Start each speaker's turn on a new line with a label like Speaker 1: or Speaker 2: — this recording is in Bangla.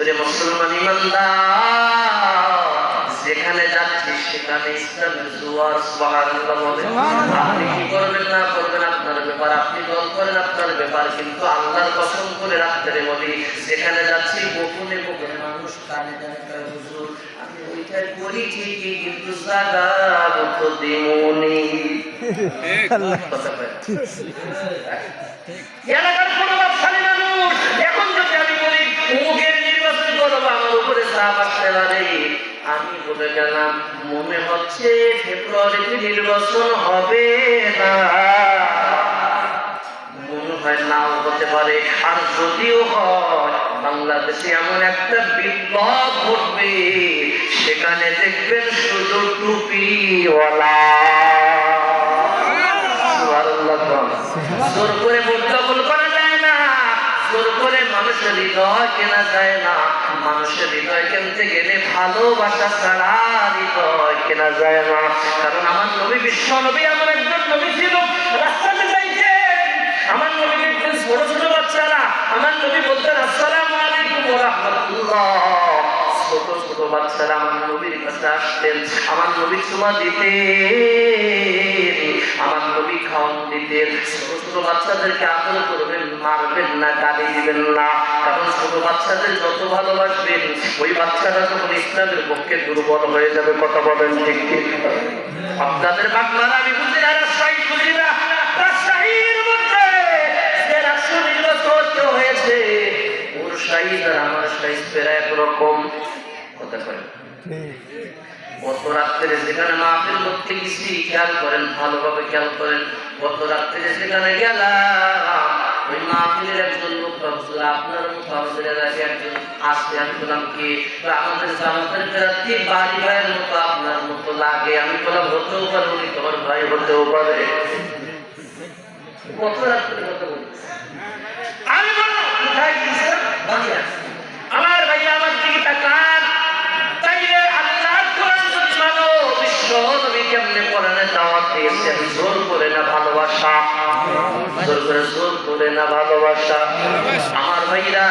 Speaker 1: প্রিয় মুসলমান ইমানদার, যেখানে যাচ্ছি সেখানে ইসলামের জোয়ার, সুবহানাল্লাহ বলেন। আপনি কি করবেন না করবেন আপনার ব্যাপার, আপনি দল করেন আপনার ব্যাপার, কিন্তু আল্লাহর কসম করে রাখতে বলি, যেখানে যাচ্ছি গোপনে গোপনে মানুষ কানে জানে তার হুজুর আমি ওইটা করি ঠিকই, কিন্তু জাগার তো দিমুনি। এলাকার কোনো ব্যবসায়ী মানুষ এখন যদি আমি বলি মুখের নির্বাচন করবো আমার উপরে চাপ আসতে পারে, আমি বলে গেলাম মনে হচ্ছে ফেব্রুয়ারিতে নির্বাচন হবে না, মনে হয় নাও হতে পারে। আর যদিও হয়, বাংলাদেশে এমন একটা বিপ্লব ঘটবে, সেখানে দেখবেন শুধু টুপিওয়ালা। জোর করে ভোট দখল করা যায় না, জোর করে মানুষের হৃদয় কেনা যায় না। মানুষের হৃদয় কিনতে গেলে ভালোবাসা ছাড়া হৃদয় কেনা যায় না। কারণ আমার নবী, বিশ্ব নবী, আমার একজন নবী ছিল, রাস্তাতে যাইতেন, আমার নবী দেখতেন ছোট ছোট বাচ্চারা, আমার নবী বলতেন আসসালামু আলাইকুম ওয়া রাহমাতুল্লাহ। ছোট ছোট বাচ্চারা আমার নবীর কাছে আসতেন, আমার নবী চুমা দিতেন, আমার নবী খাওয়ান দিতেন। ছোট ছোট বাচ্চাদেরকে আদর করবেন, মারবেন না, গালি দিবেন না। কারণ ছোট বাচ্চাদের যত ভালোবাসবেন, ওই বাচ্চারা যখন ইসলামের পক্ষে দুর্বল হয়ে যাবে। কথা বলেন ঠিক ঠিক? আপনাদের বাংলার আমি বুঝি না, রাজশাহী বুঝি না, রাজশাহীর মধ্যে যে রাষ্ট্র নির্বাচন হয়েছে, ওর সাইজ আর আমার সাইজ প্রায় একরকম। কথা কয় গত রাত্রে যেখানে মাহফিল করতে গেছি, খেয়াল করেন, ভালোভাবে খেয়াল করেন, গত রাত্রে সেখানে গেলাম, ওই মাহফিলের একজন লোক ভাবছিল আপনার মতো আমাদের এলাকায় একজন আসছে। আমি বললাম কি, আমাদের জামাতের প্রার্থী বাড়ি ভাইয়ের মতো আপনার মতো লাগে। আমি বললাম হতেও পারে, উনি তোমার ভাই হতেও পারে। গত রাত্রে কথা বলছি, আমি বললাম কোথায় গিয়েছিলাম, বাড়ি আমার ভাইয়া আমার দিকে তাকান। তাইলে আল্লাহ কোরআন যদি মানো, বিশ্ব নবী কেমনে কোরআনে দাওয়াত দিয়েছেন, জোর করে না ভালোবাসা, জোর করে না ভালোবাসা। আমার ভাইরা